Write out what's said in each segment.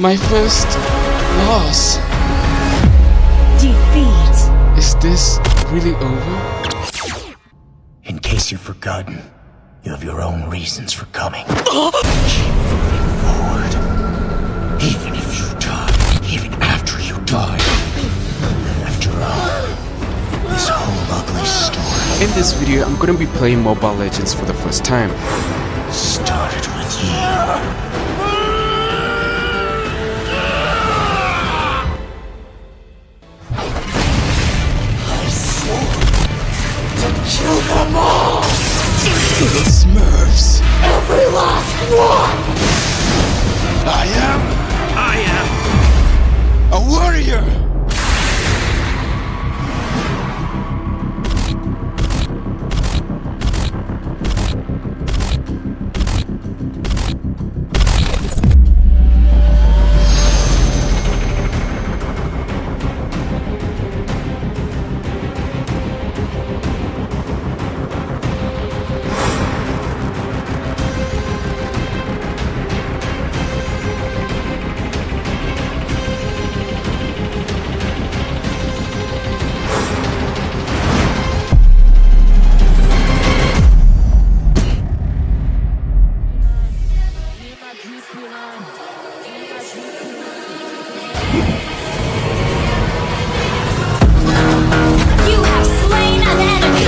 My first loss. Defeat. Is this really over? In case you've forgotten, you have your own reasons for coming. Keep moving forward. Even if you die, even after you die. After all, this whole ugly story In this video, I'm gonna be playing Mobile Legends for the first time. started with you. Kill them all! The Smurfs! Every last one! I am a warrior! You have slain an enemy.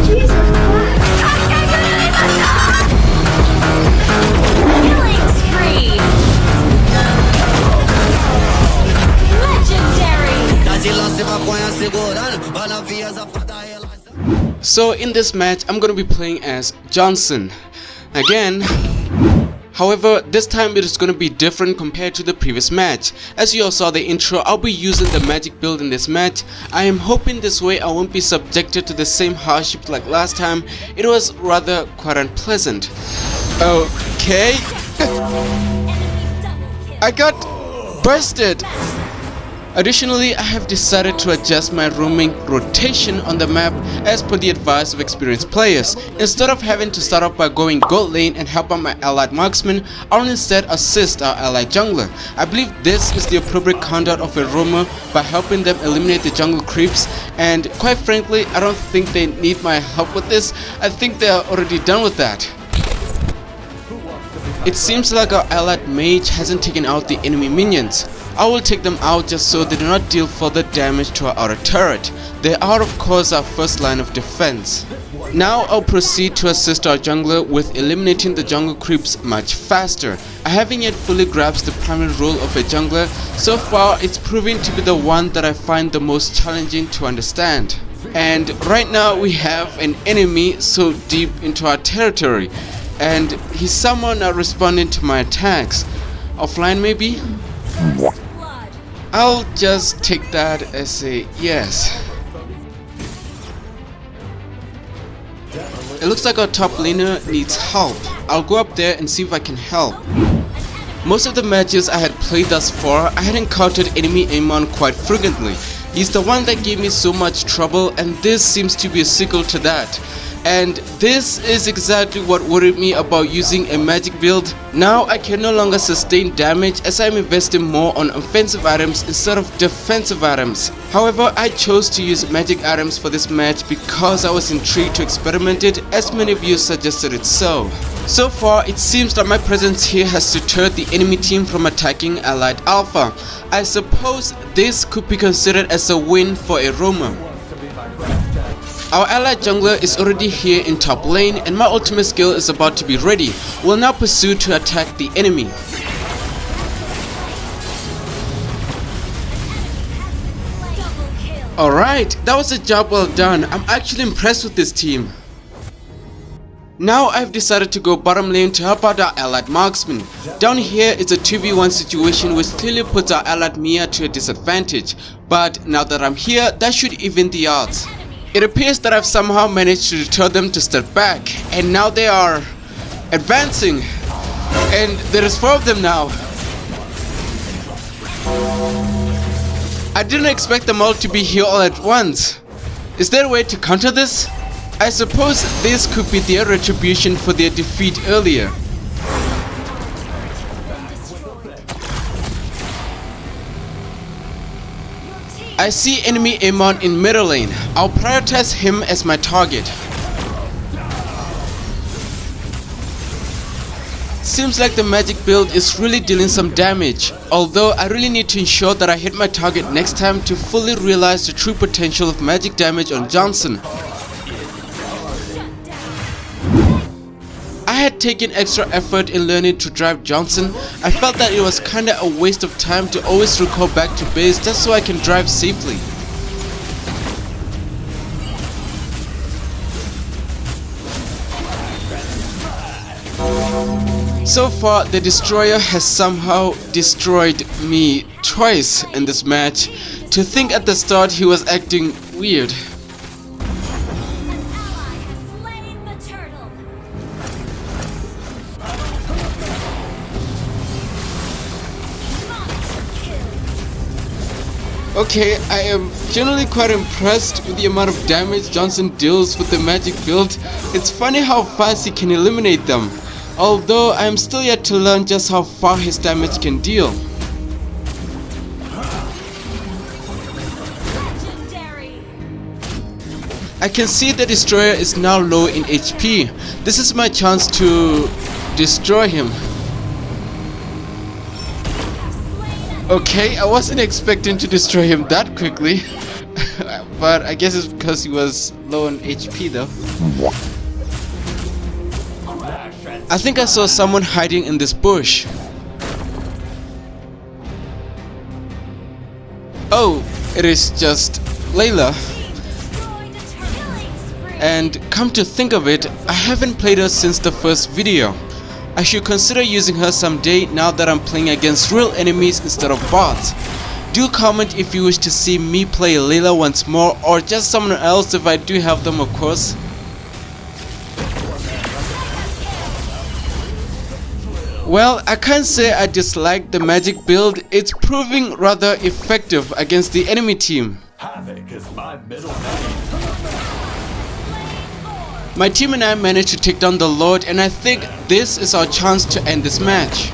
Jesus Killing spree. Legendary. So in this match, I'm gonna be playing as Johnson again. However, this time it is going to be different compared to the previous match. As you all saw the intro, I'll be using the magic build in this match. I am hoping this way I won't be subjected to the same hardship like last time. It was rather quite unpleasant. Okay. I got bursted. Additionally, I have decided to adjust my roaming rotation on the map as per the advice of experienced players. Instead of having to start off by going gold lane and help out my allied marksman, I'll instead assist our allied jungler. I believe this is the appropriate conduct of a roamer by helping them eliminate the jungle creeps, and quite frankly, I don't think they need my help with this. I think they are already done with that. It seems like our allied mage hasn't taken out the enemy minions. I will take them out just so they do not deal further damage to our outer turret. They are of course our first line of defense. Now I'll proceed to assist our jungler with eliminating the jungle creeps much faster. I haven't yet fully grasped the primary role of a jungler. So far it's proving to be the one that I find the most challenging to understand. And right now we have an enemy so deep into our territory, and he's somehow not responding to my attacks. Offline maybe? I'll just take that as a yes. It looks like our top laner needs help. I'll go up there and see if I can help. Most of the matches I had played thus far, I had encountered enemy Amon quite frequently. He's the one that gave me so much trouble, and this seems to be a sequel to that. And this is exactly what worried me about using a magic build. Now I can no longer sustain damage as I'm investing more on offensive items instead of defensive items. However, I chose to use magic items for this match because I was intrigued to experiment it, as many of you suggested it so. So far, it seems that my presence here has deterred the enemy team from attacking allied alpha. I suppose this could be considered as a win for a roamer. Our allied jungler is already here in top lane, and my ultimate skill is about to be ready. We'll now pursue to attack the enemy. Alright, that was a job well done. I'm actually impressed with this team. Now I've decided to go bottom lane to help out our allied marksman. Down here it's a 2v1 situation which clearly puts our allied Mia to a disadvantage. But now that I'm here, that should even the odds. It appears that I've somehow managed to deter them to step back, and now they are advancing, and there is 4 of them now. I didn't expect them all to be here all at once. Is there a way to counter this? I suppose this could be their retribution for their defeat earlier. I see enemy Amon in middle lane. I'll prioritize him as my target. Seems like the magic build is really dealing some damage, although I really need to ensure that I hit my target next time to fully realize the true potential of magic damage on Johnson. I had taken extra effort in learning to drive Johnson. I felt that it was kinda a waste of time to always recall back to base just so I can drive safely. So far, the Destroyer has somehow destroyed me twice in this match. To think at the start he was acting weird. Okay, I am generally quite impressed with the amount of damage Johnson deals with the magic build. It's funny how fast he can eliminate them, although I am still yet to learn just how far his damage can deal. I can see the Destroyer is now low in HP. This is my chance to destroy him. Okay, I wasn't expecting to destroy him that quickly, but I guess it's because he was low on HP though. I think I saw someone hiding in this bush. Oh, it is just Layla. And come to think of it, I haven't played her since the first video. I should consider using her someday now that I'm playing against real enemies instead of bots. Do comment if you wish to see me play Layla once more, or just someone else if I do have them, of course. Well, I can't say I dislike the magic build. It's proving rather effective against the enemy team. Havoc is my middle name. My team and I managed to take down the Lord, and I think this is our chance to end this match.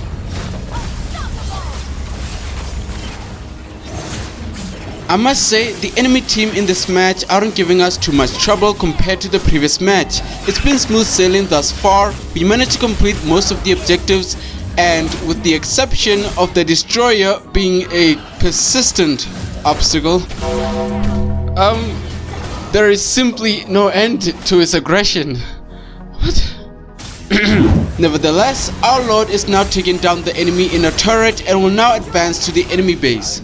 I must say, the enemy team in this match aren't giving us too much trouble compared to the previous match. It's been smooth sailing thus far. We managed to complete most of the objectives, and with the exception of the Destroyer being a persistent obstacle, there is simply no end to his aggression. What? Nevertheless, our Lord is now taking down the enemy in a turret and will now advance to the enemy base.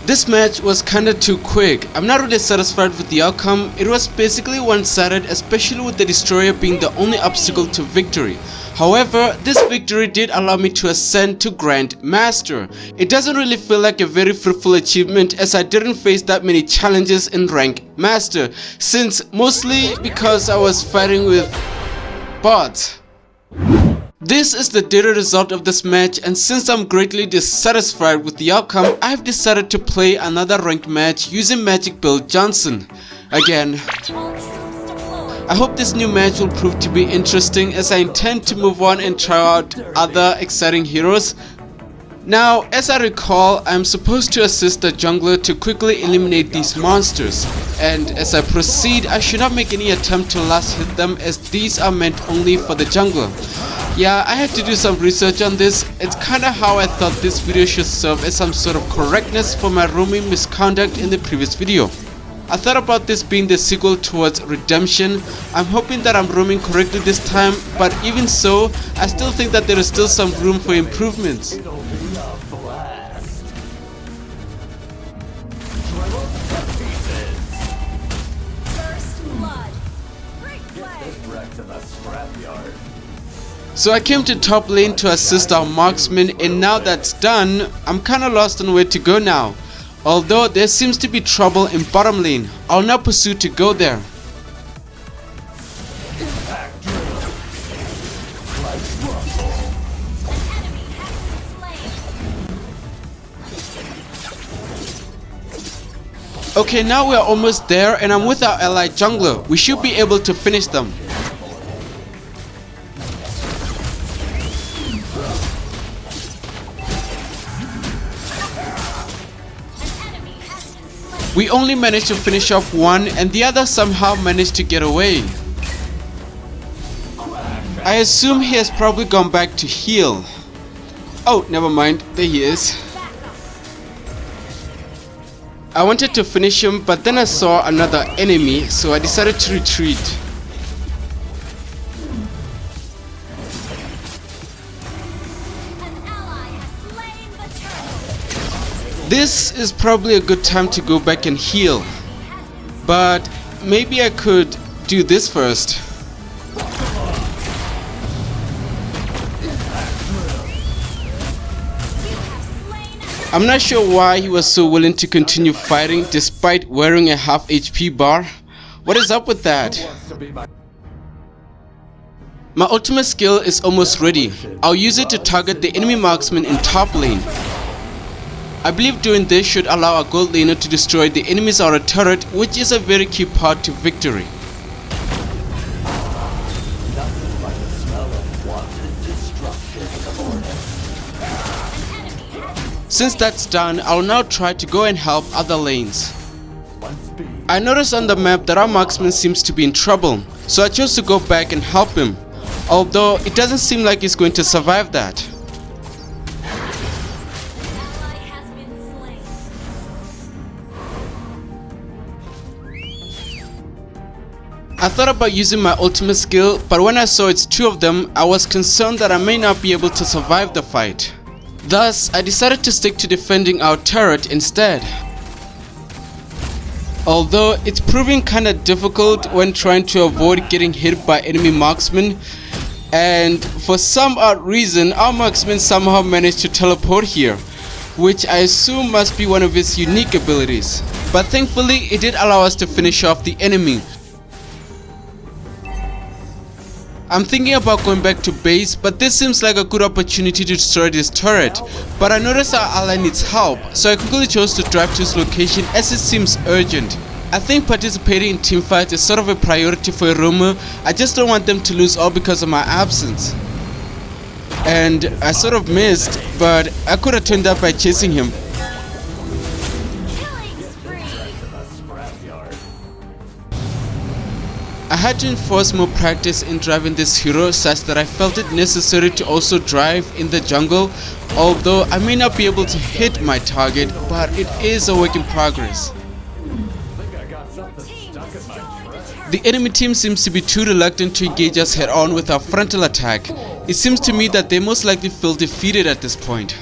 This match was kinda too quick. I'm not really satisfied with the outcome. It was basically one-sided, especially with the Destroyer being the only obstacle to victory. However, this victory did allow me to ascend to Grand Master. It doesn't really feel like a very fruitful achievement, as I didn't face that many challenges in rank Master, since mostly because I was fighting with bots. This is the data result of this match, and since I'm greatly dissatisfied with the outcome, I've decided to play another ranked match using magic build Johnson. Again, I hope this new match will prove to be interesting, as I intend to move on and try out other exciting heroes. Now, as I recall, I'm supposed to assist the jungler to quickly eliminate these monsters, and as I proceed, I should not make any attempt to last hit them, as these are meant only for the jungler. Yeah, I had to do some research on this. It's kinda how I thought this video should serve as some sort of correctness for my roaming misconduct in the previous video. I thought about this being the sequel towards Redemption. I'm hoping that I'm roaming correctly this time, but even so, I still think that there is still some room for improvements. So I came to top lane to assist our marksman, and now that's done, I'm kinda lost on where to go now. Although there seems to be trouble in bottom lane, I'll now pursue to go there. Okay, now we're almost there, and I'm with our ally jungler. We should be able to finish them. We only managed to finish off one and the other somehow managed to get away. I assume he has probably gone back to heal. Oh, never mind, there he is. I wanted to finish him, but then I saw another enemy, so I decided to retreat. An ally has slain the turtle. This is probably a good time to go back and heal, but maybe I could do this first. I'm not sure why he was so willing to continue fighting despite wearing a half HP bar. What is up with that? My ultimate skill is almost ready. I'll use it to target the enemy marksman in top lane. I believe doing this should allow our gold laner to destroy the enemy's aura turret, which is a very key part to victory. Since that's done, I'll now try to go and help other lanes. I noticed on the map that our marksman seems to be in trouble, so I chose to go back and help him, although it doesn't seem like he's going to survive that. Ally has been slain. I thought about using my ultimate skill, but when I saw it's two of them, I was concerned that I may not be able to survive the fight. Thus, I decided to stick to defending our turret instead. Although it's proving kinda difficult when trying to avoid getting hit by enemy marksmen, and for some odd reason our marksman somehow managed to teleport here, which I assume must be one of his unique abilities. But thankfully it did allow us to finish off the enemy. I'm thinking about going back to base, but this seems like a good opportunity to destroy this turret. But I noticed our ally needs help, so I quickly chose to drive to his location as it seems urgent. I think participating in teamfights is sort of a priority for Irumu. I just don't want them to lose all because of my absence. And I sort of missed, but I could have turned up by chasing him. Killing spree. I had to enforce more practice in driving this hero such that I felt it necessary to also drive in the jungle, although I may not be able to hit my target, but it is a work in progress. The enemy team seems to be too reluctant to engage us head on with our frontal attack. It seems to me that they most likely feel defeated at this point.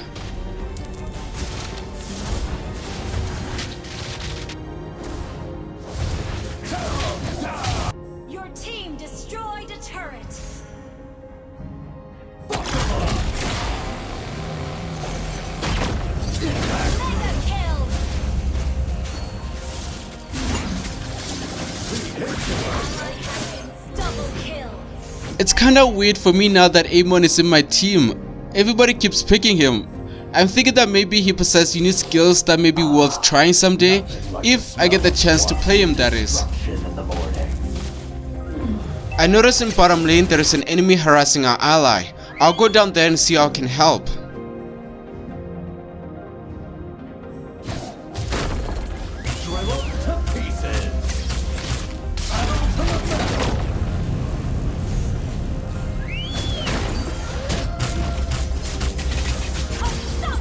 Your team destroyed a turret. Mega kill. Ally has been double kill. It's kinda weird for me now that Amon is in my team. Everybody keeps picking him. I'm thinking that maybe he possesses unique skills that may be worth trying someday, if I get the chance to play him, that is. I noticed in bottom lane there is an enemy harassing our ally. I'll go down there and see how I can help.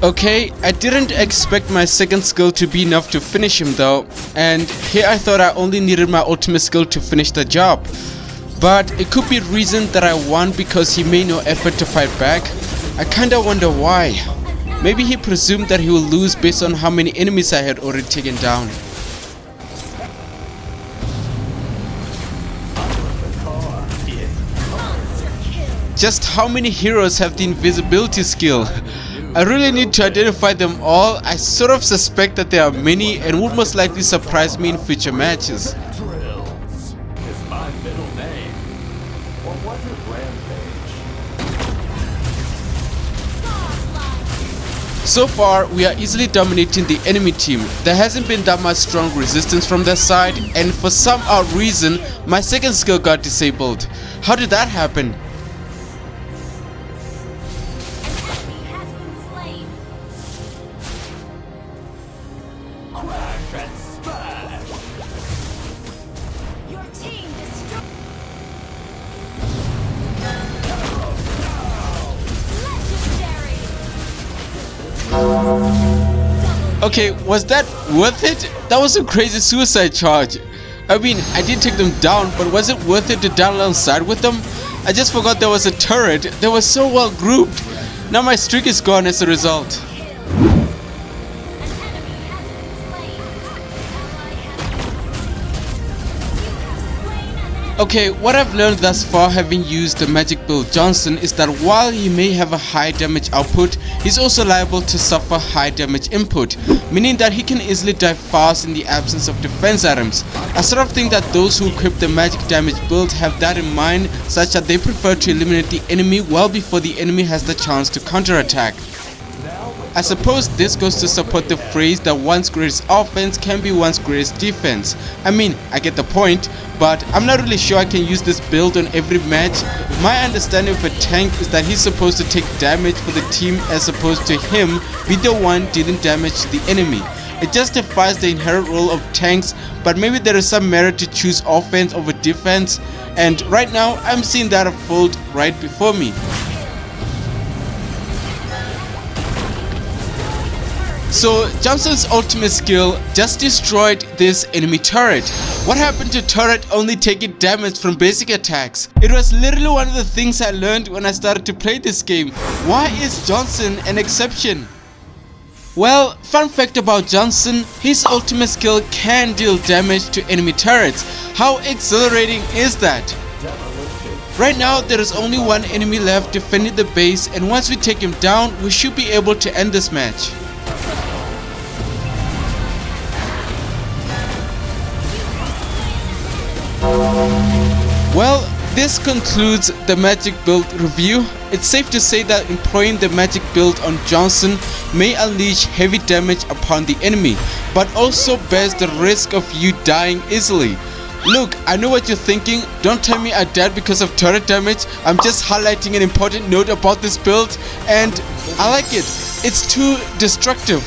Okay, I didn't expect my second skill to be enough to finish him though, and here I thought I only needed my ultimate skill to finish the job. But it could be a reason that I won because he made no effort to fight back. I kinda wonder why. Maybe he presumed that he will lose based on how many enemies I had already taken down. Monster kill. Just how many heroes have the invisibility skill? I really need to identify them all. I sort of suspect that there are many and would most likely surprise me in future matches. Drills is my middle name. Or was it Rampage? Godlike. So far, we are easily dominating the enemy team. There hasn't been that much strong resistance from their side, and for some odd reason, my second skill got disabled. How did that happen? Enemy has been slain. Crash and smash! team destroyed. Legendary. Okay, was that worth it? That was a crazy suicide charge. I mean, I did take them down, but was it worth it to down alongside with them? I just forgot there was a turret. They were so well grouped. Now my streak is gone as a result. Okay, what I've learned thus far having used the magic build Johnson is that while he may have a high damage output, he's also liable to suffer high damage input, meaning that he can easily die fast in the absence of defense items. I sort of think that those who equip the magic damage build have that in mind, such that they prefer to eliminate the enemy well before the enemy has the chance to counterattack. I suppose this goes to support the phrase that one's greatest offense can be one's greatest defense. I mean, I get the point, but I'm not really sure I can use this build on every match. My understanding of a tank is that he's supposed to take damage for the team as opposed to him be the one dealing damage to the enemy. It justifies the inherent role of tanks, but maybe there is some merit to choose offense over defense, and right now I'm seeing that unfold right before me. So Johnson's ultimate skill just destroyed this enemy turret. What happened to turret only taking damage from basic attacks? It was literally one of the things I learned when I started to play this game. Why is Johnson an exception? Well, fun fact about Johnson, his ultimate skill can deal damage to enemy turrets. How exhilarating is that? Right now there is only one enemy left defending the base, and once we take him down we should be able to end this match. Well, this concludes the magic build review. It's safe to say that employing the magic build on Johnson may unleash heavy damage upon the enemy, but also bears the risk of you dying easily. Look, I know what you're thinking. Don't tell me I died because of turret damage. I'm just highlighting an important note about this build, and I like it. It's too destructive.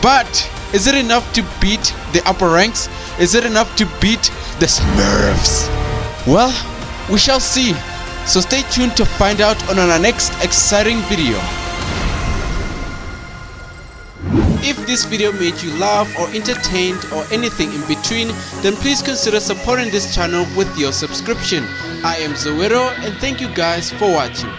But is it enough to beat the upper ranks? Is it enough to beat the Smurfs? Well, we shall see. So stay tuned to find out on our next exciting video. If this video made you laugh or entertained or anything in between, then please consider supporting this channel with your subscription. I am Zoero, and thank you guys for watching.